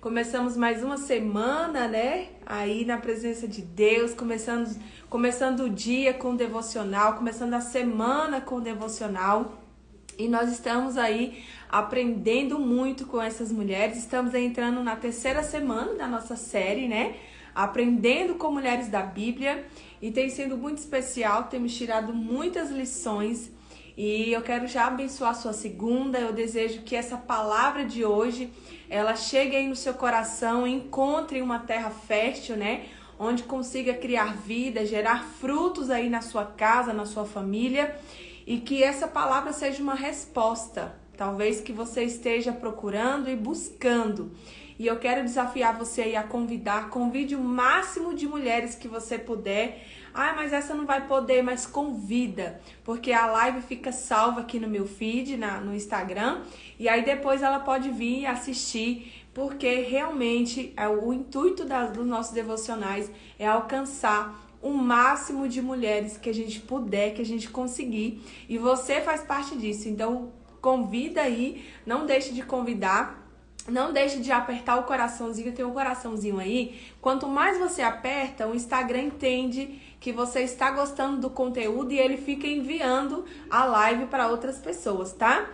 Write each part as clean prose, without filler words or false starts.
Começamos mais uma semana, né? Aí na presença de Deus, começando o dia com o devocional, começando a semana com o devocional. E nós estamos aí aprendendo muito com essas mulheres. Estamos aí entrando na terceira semana da nossa série, né? Aprendendo com mulheres da Bíblia. E tem sido muito especial, temos tirado muitas lições. E eu quero já abençoar a sua segunda. Eu desejo que essa palavra de hoje, ela chegue aí no seu coração, encontre uma terra fértil, né? Onde consiga criar vida, gerar frutos aí na sua casa, na sua família. E que essa palavra seja uma resposta, talvez que você esteja procurando e buscando. E eu quero desafiar você aí a convide o máximo de mulheres que você puder. Ah, mas essa não vai poder, mas convida, porque a live fica salva aqui no meu feed, no Instagram, e aí depois ela pode vir assistir, porque realmente o intuito dos nossos devocionais é alcançar o máximo de mulheres que a gente puder, que a gente conseguir, e você faz parte disso. Então convida aí, não deixe de convidar. Não deixe de apertar o coraçãozinho, tem um coraçãozinho aí. Quanto mais você aperta, o Instagram entende que você está gostando do conteúdo e ele fica enviando a live para outras pessoas, tá?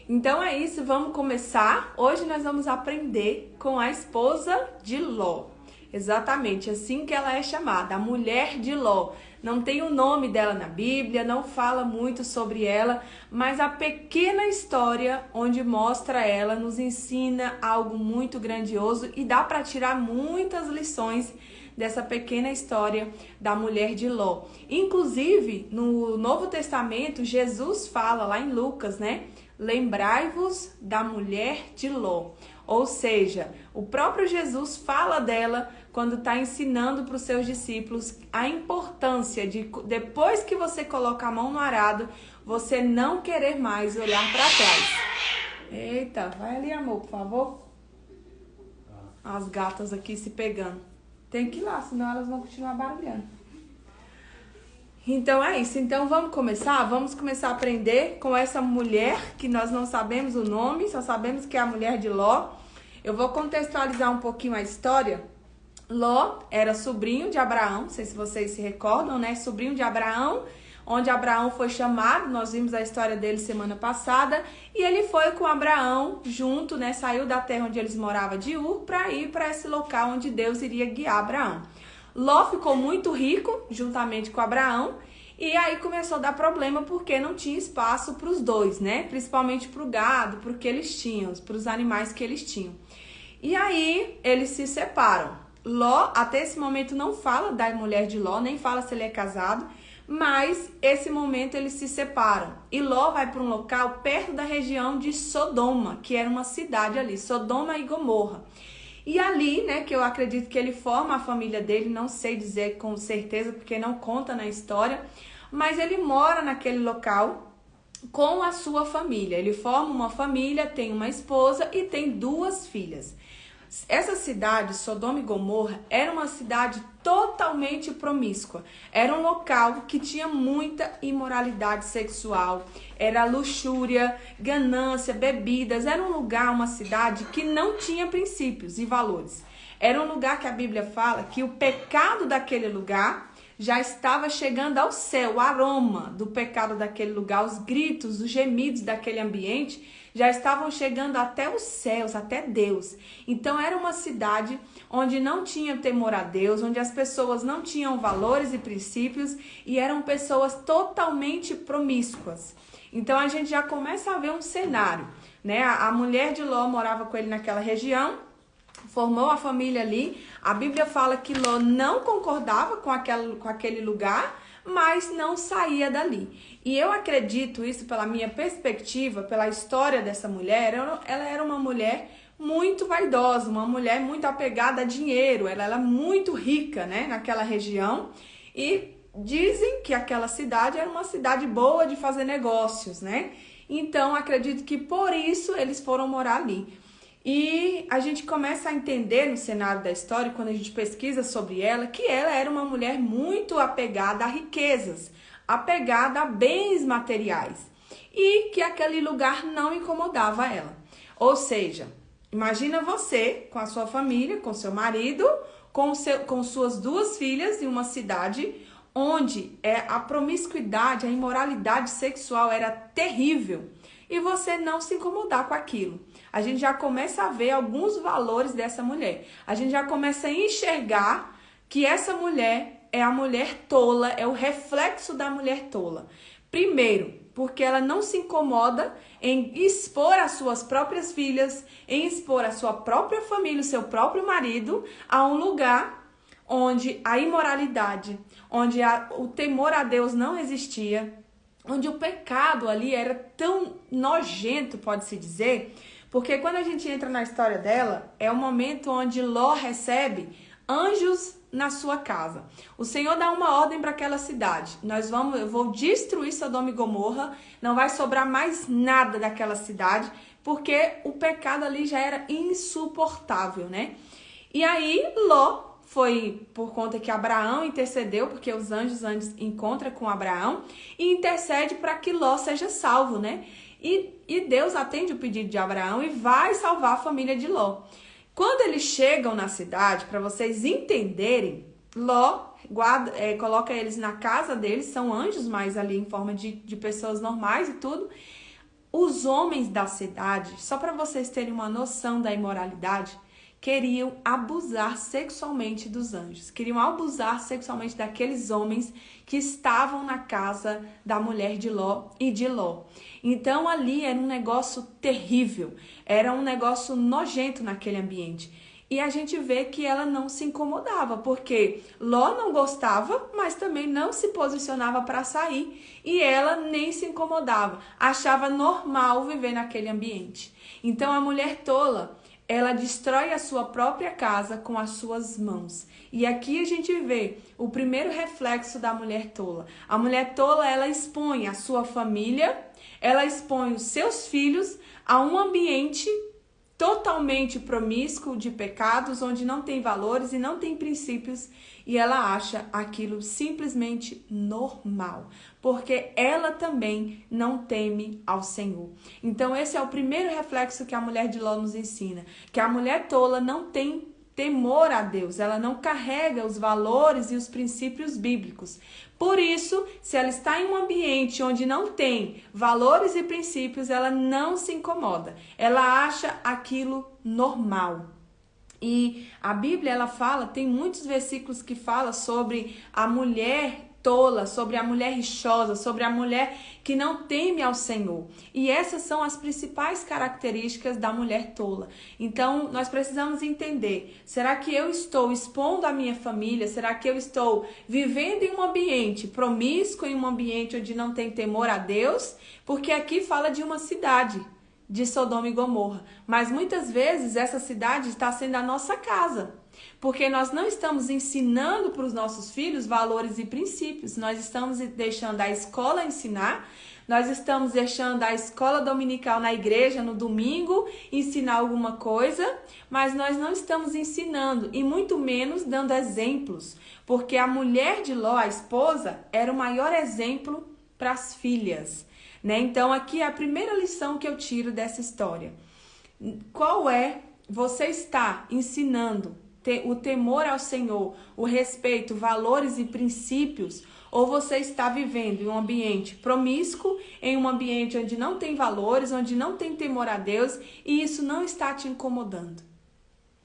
Então é isso, vamos começar. Hoje nós vamos aprender com a esposa de Ló. Exatamente, assim que ela é chamada, a mulher de Ló. Não tem o nome dela na Bíblia, não fala muito sobre ela, mas a pequena história onde mostra ela nos ensina algo muito grandioso e dá para tirar muitas lições dessa pequena história da mulher de Ló. Inclusive, no Novo Testamento, Jesus fala lá em Lucas, né? Lembrai-vos da mulher de Ló. Ou seja, o próprio Jesus fala dela quando está ensinando para os seus discípulos a importância de, depois que você coloca a mão no arado, você não querer mais olhar para trás. Eita, vai ali, amor, por favor. As gatas aqui se pegando. Tem que ir lá, senão elas vão continuar barulhando. Então é isso. Então vamos começar? Vamos começar a aprender com essa mulher que nós não sabemos o nome, só sabemos que é a mulher de Ló. Eu vou contextualizar um pouquinho a história. Ló era sobrinho de Abraão, não sei se vocês se recordam, né? Sobrinho de Abraão, onde Abraão foi chamado, nós vimos a história dele semana passada, e ele foi com Abraão junto, né? Saiu da terra onde eles moravam de Ur para ir para esse local onde Deus iria guiar Abraão. Ló ficou muito rico, juntamente com Abraão, e aí começou a dar problema porque não tinha espaço para os dois, né? Principalmente para o gado, porque eles tinham, para os animais que eles tinham. E aí eles se separam. Ló, até esse momento, não fala da mulher de Ló, nem fala se ele é casado, mas esse momento eles se separam. E Ló vai para um local perto da região de Sodoma, que era uma cidade ali, Sodoma e Gomorra. E ali, né, que eu acredito que ele forma a família dele, não sei dizer com certeza, porque não conta na história, mas ele mora naquele local com a sua família. Ele forma uma família, tem uma esposa e tem 2 filhas. Essa cidade, Sodoma e Gomorra, era uma cidade totalmente promíscua. Era um local que tinha muita imoralidade sexual, era luxúria, ganância, bebidas. Era um lugar, uma cidade que não tinha princípios e valores. Era um lugar que a Bíblia fala que o pecado daquele lugar já estava chegando ao céu, o aroma do pecado daquele lugar, os gritos, os gemidos daquele ambiente já estavam chegando até os céus, até Deus. Então era uma cidade onde não tinha temor a Deus, onde as pessoas não tinham valores e princípios e eram pessoas totalmente promíscuas. Então a gente já começa a ver um cenário, né? A mulher de Ló morava com ele naquela região, formou a família ali. A Bíblia fala que Ló não concordava com aquele lugar, mas não saía dali. E eu acredito isso pela minha perspectiva, pela história dessa mulher. Ela era uma mulher muito vaidosa, uma mulher muito apegada a dinheiro. Ela era muito rica, né, naquela região. E dizem que aquela cidade era uma cidade boa de fazer negócios, né? Então acredito que por isso eles foram morar ali. E a gente começa a entender no cenário da história, quando a gente pesquisa sobre ela, que ela era uma mulher muito apegada a riquezas, apegada a bens materiais, e que aquele lugar não incomodava ela. Ou seja, Imagina você com a sua família, com seu marido, com suas 2 filhas em uma cidade onde a promiscuidade, a imoralidade sexual era terrível e você não se incomodar com aquilo. A gente já começa a ver alguns valores dessa mulher. A gente já começa a enxergar que essa mulher é a mulher tola, é o reflexo da mulher tola. Primeiro, porque ela não se incomoda em expor as suas próprias filhas, em expor a sua própria família, o seu próprio marido, a um lugar onde a imoralidade, onde o temor a Deus não existia, onde o pecado ali era tão nojento, pode-se dizer, porque quando a gente entra na história dela, é o momento onde Ló recebe anjos na sua casa. O Senhor dá uma ordem para aquela cidade. Eu vou destruir Sodoma e Gomorra, não vai sobrar mais nada daquela cidade, porque o pecado ali já era insuportável, né? E aí Ló foi por conta que Abraão intercedeu, porque os anjos encontram com Abraão e intercede para que Ló seja salvo, né? E Deus atende o pedido de Abraão e vai salvar a família de Ló. Quando eles chegam na cidade, para vocês entenderem, Ló coloca eles na casa deles, são anjos, mas ali em forma de pessoas normais e tudo. Os homens da cidade, só para vocês terem uma noção da imoralidade, queriam abusar sexualmente dos anjos, queriam abusar sexualmente daqueles homens que estavam na casa da mulher de Ló e de Ló. Então ali era um negócio terrível, era um negócio nojento naquele ambiente. E a gente vê que ela não se incomodava, porque Ló não gostava, mas também não se posicionava para sair. E ela nem se incomodava, achava normal viver naquele ambiente. Então a mulher tola, ela destrói a sua própria casa com as suas mãos. E aqui a gente vê o primeiro reflexo da mulher tola. A mulher tola, ela expõe a sua família, ela expõe os seus filhos a um ambiente totalmente promíscuo de pecados, onde não tem valores e não tem princípios, e ela acha aquilo simplesmente normal, porque ela também não teme ao Senhor. Então esse é o primeiro reflexo que a mulher de Ló nos ensina, que a mulher tola não tem temor a Deus, ela não carrega os valores e os princípios bíblicos. Por isso, se ela está em um ambiente onde não tem valores e princípios, ela não se incomoda. Ela acha aquilo normal. E a Bíblia, ela fala, tem muitos versículos que falam sobre a mulher tola, sobre a mulher rixosa, sobre a mulher que não teme ao Senhor. E essas são as principais características da mulher tola. Então, nós precisamos entender, será que eu estou expondo a minha família? Será que eu estou vivendo em um ambiente promíscuo, em um ambiente onde não tem temor a Deus? Porque aqui fala de uma cidade, de Sodoma e Gomorra. Mas muitas vezes essa cidade está sendo a nossa casa. Porque nós não estamos ensinando para os nossos filhos valores e princípios. Nós estamos deixando a escola ensinar, nós estamos deixando a escola dominical na igreja no domingo ensinar alguma coisa, mas nós não estamos ensinando e muito menos dando exemplos. Porque a mulher de Ló, a esposa, era o maior exemplo para as filhas, né? Então aqui é a primeira lição que eu tiro dessa história. Qual é? Você está ensinando o temor ao Senhor, o respeito, valores e princípios, ou você está vivendo em um ambiente promíscuo, em um ambiente onde não tem valores, onde não tem temor a Deus, e isso não está te incomodando?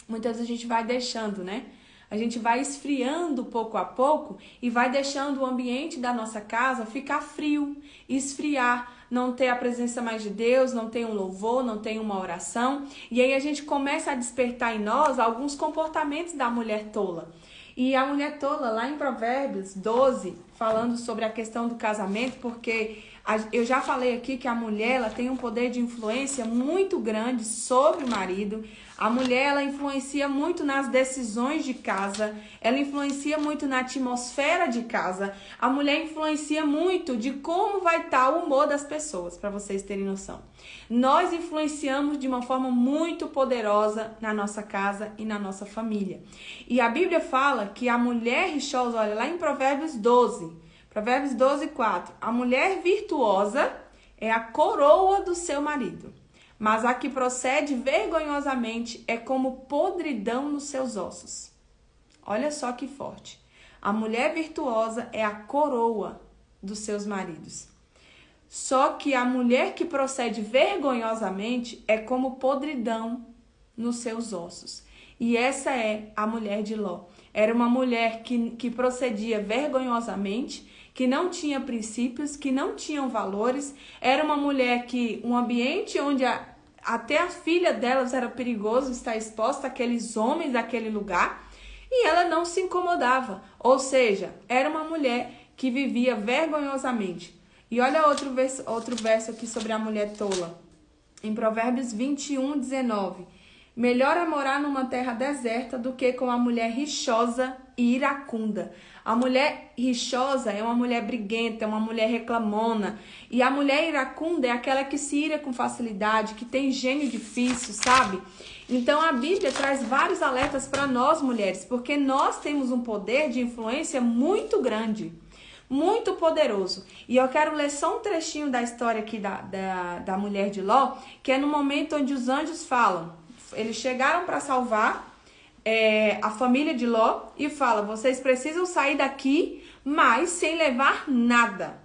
Muitas vezes a gente vai deixando, né? A gente vai esfriando pouco a pouco e vai deixando o ambiente da nossa casa ficar frio, esfriar, não ter a presença mais de Deus, não tem um louvor, não tem uma oração. E aí a gente começa a despertar em nós alguns comportamentos da mulher tola. E a mulher tola, lá em Provérbios 12, falando sobre a questão do casamento, porque eu já falei aqui que a mulher ela tem um poder de influência muito grande sobre o marido. A mulher ela influencia muito nas decisões de casa, ela influencia muito na atmosfera de casa. A mulher influencia muito de como vai estar o humor das pessoas, para vocês terem noção. Nós influenciamos de uma forma muito poderosa na nossa casa e na nossa família. E a Bíblia fala que a mulher rixosa, olha lá em Provérbios 12, 4, a mulher virtuosa é a coroa do seu marido, mas a que procede vergonhosamente é como podridão nos seus ossos. Olha só que forte. A mulher virtuosa é a coroa dos seus maridos. Só que a mulher que procede vergonhosamente é como podridão nos seus ossos. E essa é a mulher de Ló. Era uma mulher que procedia vergonhosamente, que não tinha princípios, que não tinham valores. Era uma mulher que, um ambiente onde até a filha delas era perigoso estar exposta àqueles homens daquele lugar, e ela não se incomodava. Ou seja, era uma mulher que vivia vergonhosamente. E olha outro verso aqui sobre a mulher tola. Em Provérbios 21, 19. Melhor é morar numa terra deserta do que com a mulher rixosa e iracunda. A mulher rixosa é uma mulher briguenta, é uma mulher reclamona. E a mulher iracunda é aquela que se ira com facilidade, que tem gênio difícil, sabe? Então a Bíblia traz vários alertas para nós mulheres, porque nós temos um poder de influência muito grande, muito poderoso. E eu quero ler só um trechinho da história aqui da mulher de Ló, que é no momento onde os anjos falam. Eles chegaram para salvar a família de Ló e falam: vocês precisam sair daqui, mas sem levar nada.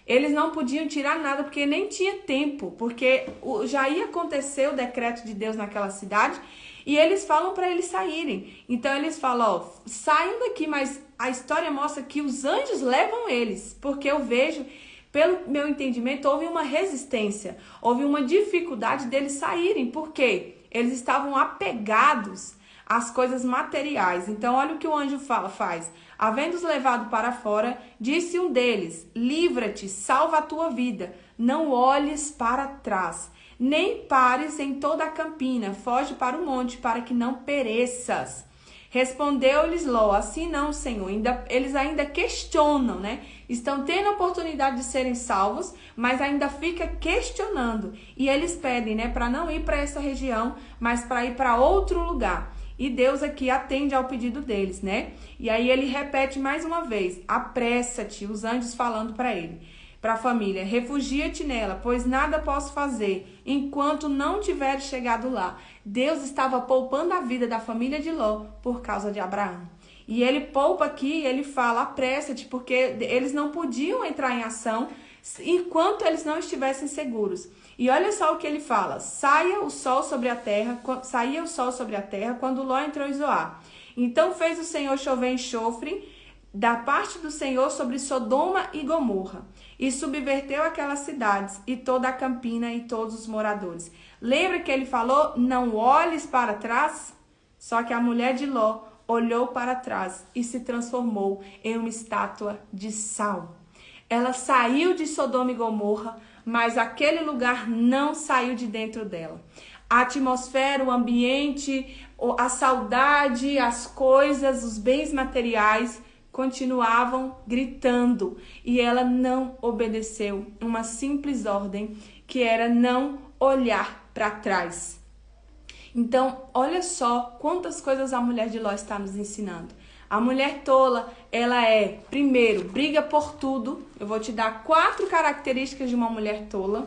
Eles não podiam tirar nada porque nem tinha tempo, porque já ia acontecer o decreto de Deus naquela cidade, e eles falam para eles saírem. Então eles falam: ó, saiam daqui, mas a história mostra que os anjos levam eles, porque eu vejo, pelo meu entendimento, houve uma resistência, houve uma dificuldade deles saírem, porque eles estavam apegados às coisas materiais. Então olha o que o anjo faz. Havendo-os levado para fora, disse um deles: livra-te, salva a tua vida, não olhes para trás, nem pares em toda a campina, foge para o monte, para que não pereças. Respondeu-lhes Ló: assim não, Senhor. Eles ainda questionam, né? Estão tendo a oportunidade de serem salvos, mas ainda fica questionando. E eles pedem, né, para não ir para essa região, mas para ir para outro lugar. E Deus aqui atende ao pedido deles, né? E aí ele repete mais uma vez: apressa-te, os anjos falando para ele, para a família: refugia-te nela, pois nada posso fazer enquanto não tiver chegado lá. Deus estava poupando a vida da família de Ló por causa de Abraão. E ele poupa aqui, ele fala: apressa-te, porque eles não podiam entrar em ação enquanto eles não estivessem seguros. E olha só o que ele fala: saia o sol sobre a terra, saía o sol sobre a terra quando Ló entrou em Zoar. Então fez o Senhor chover enxofre da parte do Senhor sobre Sodoma e Gomorra, e subverteu aquelas cidades, e toda a campina e todos os moradores. Lembra que ele falou: não olhes para trás? Só que a mulher de Ló olhou para trás e se transformou em uma estátua de sal. Ela saiu de Sodoma e Gomorra, mas aquele lugar não saiu de dentro dela. A atmosfera, o ambiente, a saudade, as coisas, os bens materiais continuavam gritando, e ela não obedeceu uma simples ordem, que era não olhar para trás. Então, olha só quantas coisas a mulher de Ló está nos ensinando. A mulher tola, ela é, primeiro, briga por tudo. Eu vou te dar 4 características de uma mulher tola.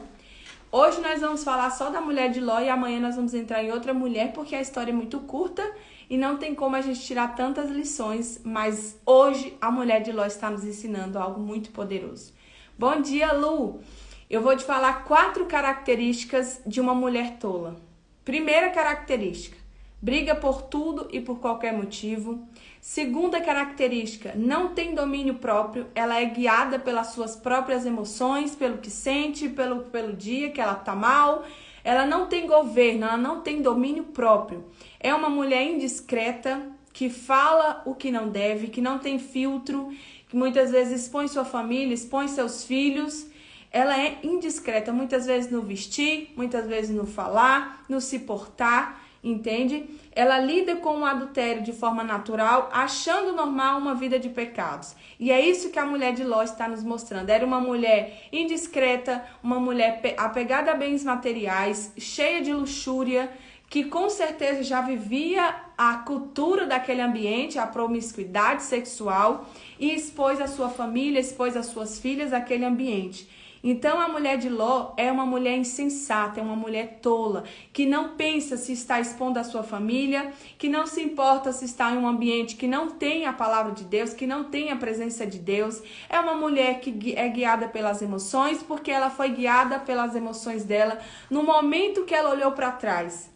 Hoje nós vamos falar só da mulher de Ló e amanhã nós vamos entrar em outra mulher, porque a história é muito curta e não tem como a gente tirar tantas lições, mas hoje a mulher de Ló está nos ensinando algo muito poderoso. Bom dia, Lu! Eu vou te falar 4 características de uma mulher tola. Primeira característica: briga por tudo e por qualquer motivo. Segunda característica: não tem domínio próprio. Ela é guiada pelas suas próprias emoções, pelo que sente, pelo dia que ela tá mal. Ela não tem governo, ela não tem domínio próprio. É uma mulher indiscreta, que fala o que não deve, que não tem filtro, que muitas vezes expõe sua família, expõe seus filhos. Ela é indiscreta, muitas vezes no vestir, muitas vezes no falar, no se portar, entende? Ela lida com o adultério de forma natural, achando normal uma vida de pecados. E é isso que a mulher de Ló está nos mostrando. Era uma mulher indiscreta, uma mulher apegada a bens materiais, cheia de luxúria, que com certeza já vivia a cultura daquele ambiente, a promiscuidade sexual, e expôs a sua família, expôs as suas filhas àquele ambiente. Então a mulher de Ló é uma mulher insensata, é uma mulher tola, que não pensa se está expondo a sua família, que não se importa se está em um ambiente que não tem a palavra de Deus, que não tem a presença de Deus. É uma mulher que é guiada pelas emoções, porque ela foi guiada pelas emoções dela no momento que ela olhou para trás.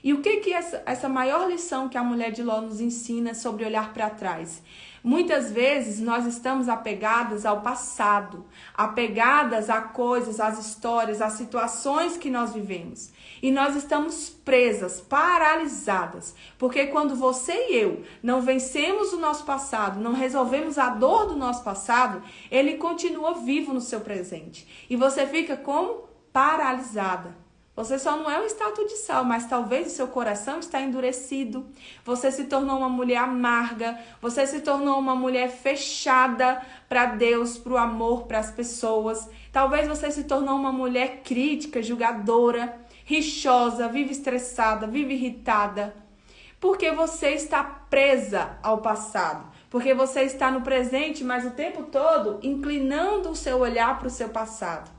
E o que essa maior lição que a mulher de Ló nos ensina sobre olhar para trás? Muitas vezes nós estamos apegadas ao passado, apegadas a coisas, às histórias, às situações que nós vivemos. E nós estamos presas, paralisadas. Porque quando você e eu não vencemos o nosso passado, não resolvemos a dor do nosso passado, ele continua vivo no seu presente. E você fica como? Paralisada. Você só não é um estátua de sal, mas talvez o seu coração está endurecido. Você se tornou uma mulher amarga. Você se tornou uma mulher fechada para Deus, para o amor, para as pessoas. Talvez você se tornou uma mulher crítica, julgadora, rixosa, vive estressada, vive irritada. Porque você está presa ao passado. Porque você está no presente, mas o tempo todo inclinando o seu olhar para o seu passado.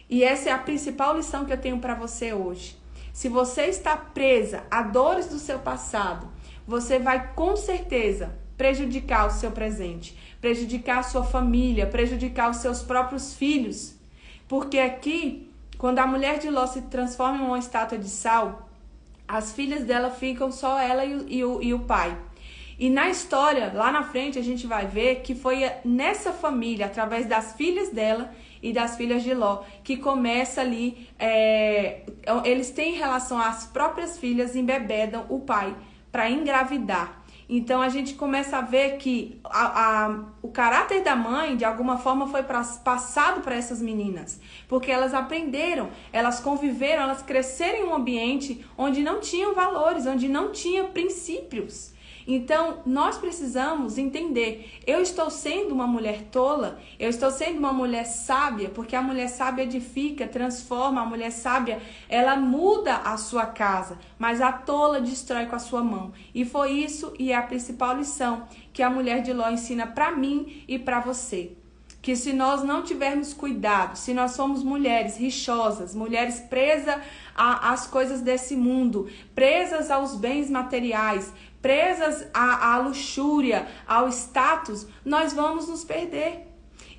E essa é a principal lição que eu tenho para você hoje. Se você está presa a dores do seu passado, você vai com certeza prejudicar o seu presente, prejudicar a sua família, prejudicar os seus próprios filhos. Porque aqui, quando a mulher de Ló se transforma em uma estátua de sal, as filhas dela ficam só ela e o pai. E na história, lá na frente, a gente vai ver que foi nessa família, através das filhas dela e das filhas de Ló, que começa ali, eles têm relação às próprias filhas, embebedam o pai para engravidar. Então a gente começa a ver que o caráter da mãe, de alguma forma, foi passado para essas meninas. Porque elas aprenderam, elas conviveram, elas cresceram em um ambiente onde não tinham valores, onde não tinha princípios. Então, nós precisamos entender, eu estou sendo uma mulher tola, eu estou sendo uma mulher sábia, porque a mulher sábia edifica, transforma, a mulher sábia, ela muda a sua casa, mas a tola destrói com a sua mão. E foi isso, e é a principal lição que a mulher de Ló ensina para mim e para você. Que se nós não tivermos cuidado, se nós somos mulheres rixosas, mulheres presas às coisas desse mundo, presas aos bens materiais, presas à luxúria, ao status, nós vamos nos perder.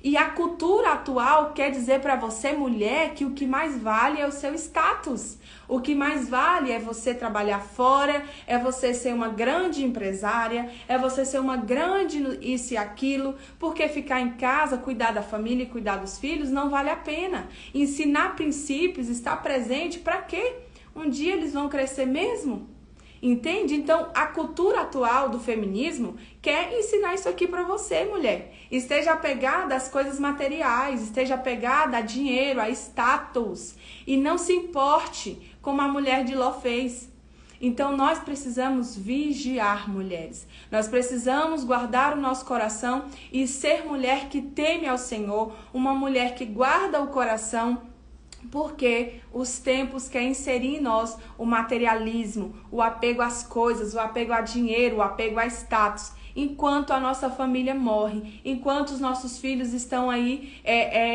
E a cultura atual quer dizer para você, mulher, que o que mais vale é o seu status. O que mais vale é você trabalhar fora, é você ser uma grande empresária, é você ser uma grande isso e aquilo, porque ficar em casa, cuidar da família e cuidar dos filhos não vale a pena. Ensinar princípios, estar presente, para quê? Um dia eles vão crescer mesmo? Entende? Então, a cultura atual do feminismo quer ensinar isso aqui para você, mulher. Esteja apegada às coisas materiais, esteja apegada a dinheiro, a status. E não se importe como a mulher de Ló fez. Então, nós precisamos vigiar, mulheres. Nós precisamos guardar o nosso coração e ser mulher que teme ao Senhor, uma mulher que guarda o coração, porque os tempos querem inserir em nós o materialismo, o apego às coisas, o apego a dinheiro, o apego a status, enquanto a nossa família morre, enquanto os nossos filhos estão aí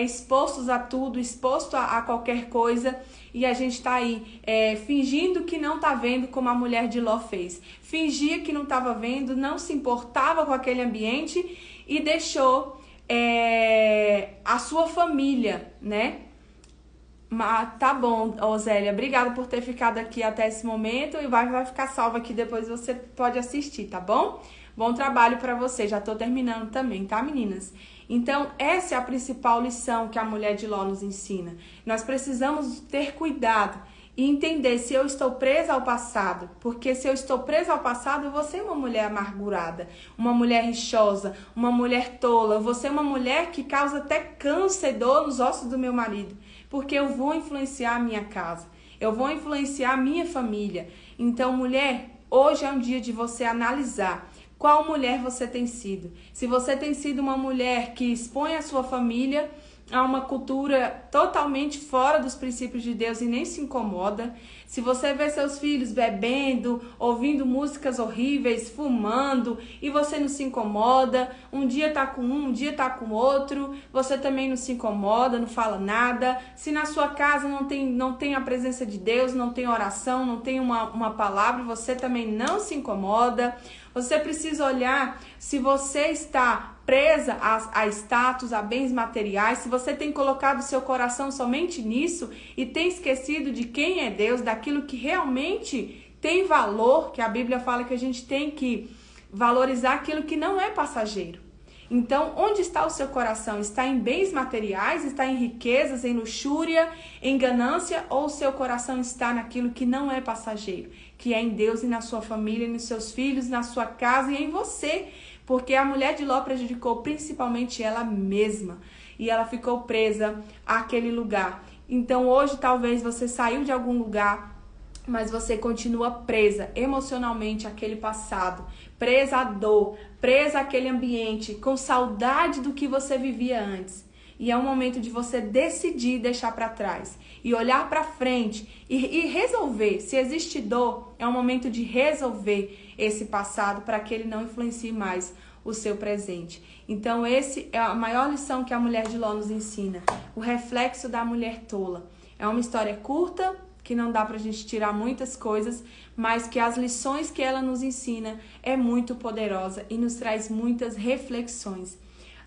expostos a tudo, expostos a qualquer coisa, e a gente está aí fingindo que não está vendo, como a mulher de Ló fez. Fingia que não estava vendo, não se importava com aquele ambiente e deixou a sua família, né? Mas tá bom, Osélia, obrigada por ter ficado aqui até esse momento e vai ficar salvo aqui, depois você pode assistir, tá bom? Bom trabalho pra você, já tô terminando também, tá, meninas? Então, essa é a principal lição que a mulher de Ló nos ensina. Nós precisamos ter cuidado e entender se eu estou presa ao passado, porque se eu estou presa ao passado, eu vou ser uma mulher amargurada, uma mulher rixosa, uma mulher tola, eu vou ser uma mulher que causa até câncer e dor nos ossos do meu marido, porque eu vou influenciar a minha casa, eu vou influenciar a minha família. Então, mulher, hoje é um dia de você analisar qual mulher você tem sido. Se você tem sido uma mulher que expõe a sua família, a uma cultura totalmente fora dos princípios de Deus e nem se incomoda. Se você vê seus filhos bebendo, ouvindo músicas horríveis, fumando, e você não se incomoda, um dia tá com um dia tá com outro, você também não se incomoda, não fala nada. Se na sua casa não tem a presença de Deus, não tem oração, não tem uma palavra, você também não se incomoda. Você precisa olhar se você está presa a status, a bens materiais, se você tem colocado seu coração somente nisso e tem esquecido de quem é Deus, daquilo que realmente tem valor, que a Bíblia fala que a gente tem que valorizar aquilo que não é passageiro. Então, onde está o seu coração? Está em bens materiais? Está em riquezas, em luxúria, em ganância? Ou o seu coração está naquilo que não é passageiro? Que é em Deus e na sua família, nos seus filhos, na sua casa e em você. Porque a mulher de Ló prejudicou principalmente ela mesma. E ela ficou presa àquele lugar. Então, hoje, talvez você saiu de algum lugar, mas você continua presa emocionalmente àquele passado, presa à dor, presa àquele ambiente, com saudade do que você vivia antes. E é um momento de você decidir deixar para trás e olhar para frente e resolver. Se existe dor, é um momento de resolver esse passado para que ele não influencie mais o seu presente. Então, esse é a maior lição que a mulher de Ló nos ensina, o reflexo da mulher tola. É uma história curta, que não dá pra gente tirar muitas coisas, mas que as lições que ela nos ensina é muito poderosa e nos traz muitas reflexões.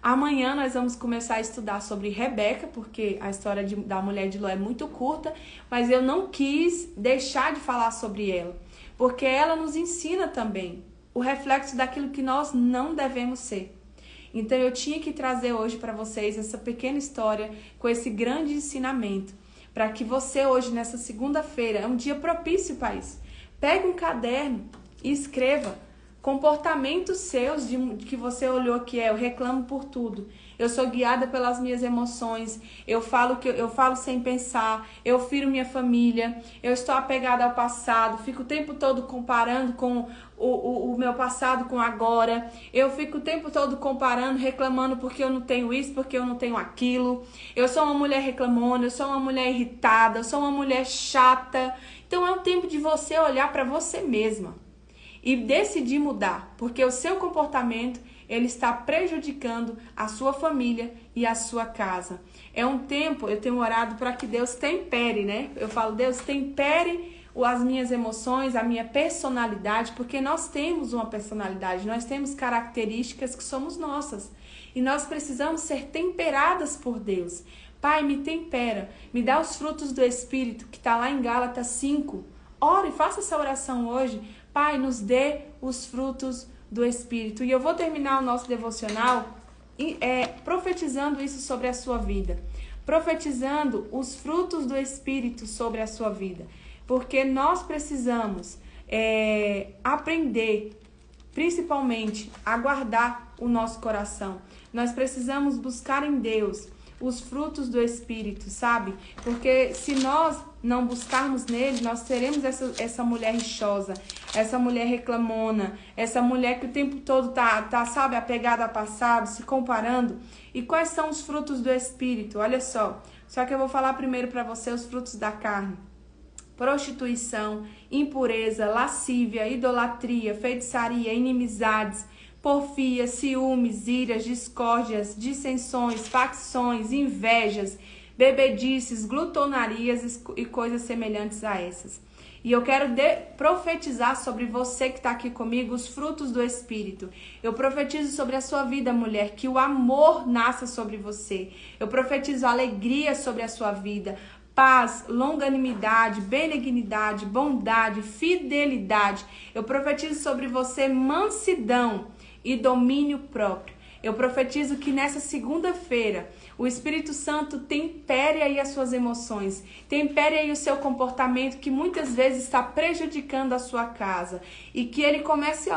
Amanhã nós vamos começar a estudar sobre Rebeca, porque a história da mulher de Ló é muito curta, mas eu não quis deixar de falar sobre ela, porque ela nos ensina também o reflexo daquilo que nós não devemos ser. Então eu tinha que trazer hoje para vocês essa pequena história com esse grande ensinamento, para que você hoje, nessa segunda-feira, é um dia propício para isso. Pegue um caderno e escreva comportamentos seus de que você olhou que eu reclamo por tudo. Eu sou guiada pelas minhas emoções, eu falo sem pensar, eu firo minha família, eu estou apegada ao passado, fico o tempo todo comparando com o meu passado com agora, eu fico o tempo todo comparando, reclamando porque eu não tenho isso, porque eu não tenho aquilo, eu sou uma mulher reclamona, eu sou uma mulher irritada, eu sou uma mulher chata. Então é o tempo de você olhar para você mesma e decidir mudar, porque o seu comportamento ele está prejudicando a sua família e a sua casa. É um tempo, eu tenho orado para que Deus tempere, né? Eu falo, Deus, tempere as minhas emoções, a minha personalidade, porque nós temos uma personalidade, nós temos características que somos nossas. E nós precisamos ser temperadas por Deus. Pai, me tempera, me dá os frutos do Espírito, que está lá em Gálatas 5. Ore, faça essa oração hoje. Pai, nos dê os frutos do Espírito. E eu vou terminar o nosso devocional profetizando isso sobre a sua vida. Profetizando os frutos do Espírito sobre a sua vida. Porque nós precisamos aprender, principalmente, a guardar o nosso coração. Nós precisamos buscar em Deus os frutos do Espírito, sabe? Porque se nós não buscarmos nele, nós teremos essa mulher rixosa, essa mulher reclamona, essa mulher que o tempo todo tá, sabe, apegada ao passado, se comparando. E quais são os frutos do Espírito? Olha só que eu vou falar primeiro para você os frutos da carne. Prostituição, impureza, lascívia, idolatria, feitiçaria, inimizades, porfia, ciúmes, iras, discórdias, dissensões, facções, invejas, bebedices, glutonarias e coisas semelhantes a essas. E eu quero profetizar sobre você que está aqui comigo os frutos do Espírito. Eu profetizo sobre a sua vida, mulher, que o amor nasça sobre você. Eu profetizo alegria sobre a sua vida, paz, longanimidade, benignidade, bondade, fidelidade. Eu profetizo sobre você mansidão e domínio próprio. Eu profetizo que nessa segunda-feira o Espírito Santo tempere aí as suas emoções, tempere aí o seu comportamento que muitas vezes está prejudicando a sua casa e que ele comece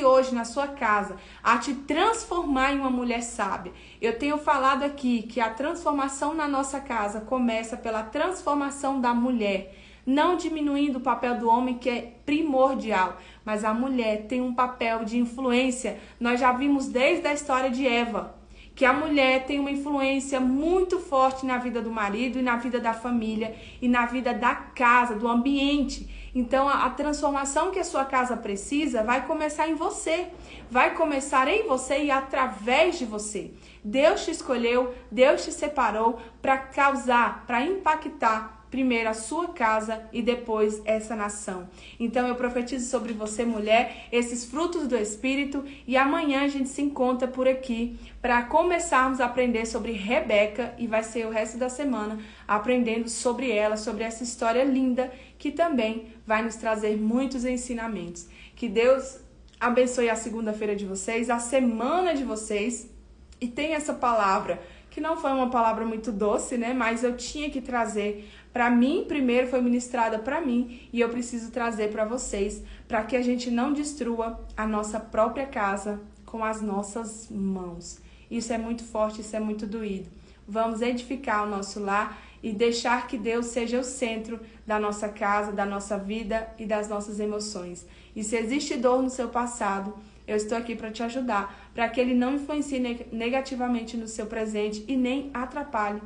hoje na sua casa a te transformar em uma mulher sábia. Eu tenho falado aqui que a transformação na nossa casa começa pela transformação da mulher. Não diminuindo o papel do homem, que é primordial, mas a mulher tem um papel de influência. Nós já vimos desde a história de Eva, que a mulher tem uma influência muito forte na vida do marido e na vida da família e na vida da casa, do ambiente. Então, a transformação que a sua casa precisa vai começar em você. Vai começar em você e através de você. Deus te escolheu, Deus te separou para causar, para impactar primeiro a sua casa e depois essa nação. Então eu profetizo sobre você, mulher, esses frutos do Espírito, e amanhã a gente se encontra por aqui para começarmos a aprender sobre Rebeca, e vai ser o resto da semana aprendendo sobre ela, sobre essa história linda que também vai nos trazer muitos ensinamentos. Que Deus abençoe a segunda-feira de vocês, a semana de vocês, e tem essa palavra que não foi uma palavra muito doce, né? Mas eu tinha que trazer para mim, primeiro foi ministrada para mim, e eu preciso trazer para vocês, para que a gente não destrua a nossa própria casa com as nossas mãos. Isso é muito forte, isso é muito doído. Vamos edificar o nosso lar e deixar que Deus seja o centro da nossa casa, da nossa vida e das nossas emoções. E se existe dor no seu passado, eu estou aqui para te ajudar, para que ele não influencie negativamente no seu presente e nem atrapalhe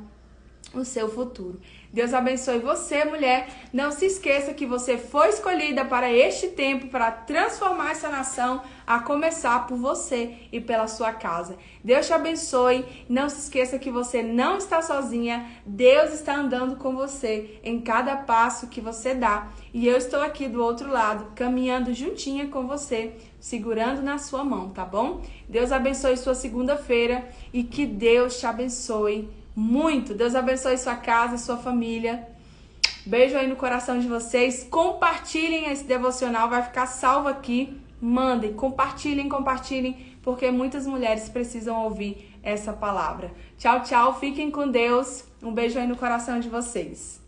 o seu futuro. Deus abençoe você, mulher. Não se esqueça que você foi escolhida para este tempo, para transformar essa nação, a começar por você e pela sua casa. Deus te abençoe. Não se esqueça que você não está sozinha. Deus está andando com você em cada passo que você dá. E eu estou aqui do outro lado, caminhando juntinha com você, segurando na sua mão, tá bom? Deus abençoe sua segunda-feira e que Deus te abençoe muito. Deus abençoe sua casa, sua família. Beijo aí no coração de vocês. Compartilhem esse devocional, vai ficar salvo aqui. Mandem, compartilhem, porque muitas mulheres precisam ouvir essa palavra. Tchau, tchau. Fiquem com Deus. Um beijo aí no coração de vocês.